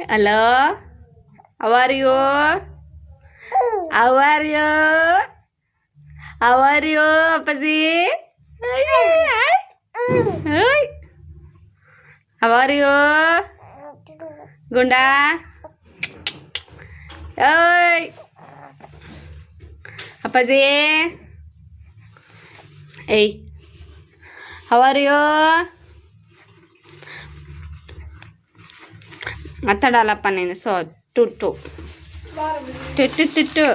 Hello, how are you? How are you? How are you, Appaji? Hi. How are you? Gunda? Hey. Appaji? Hey. How are you? ಮಾತಾಡಲ್ಲಪ್ಪ ನೀನು so two two two two two to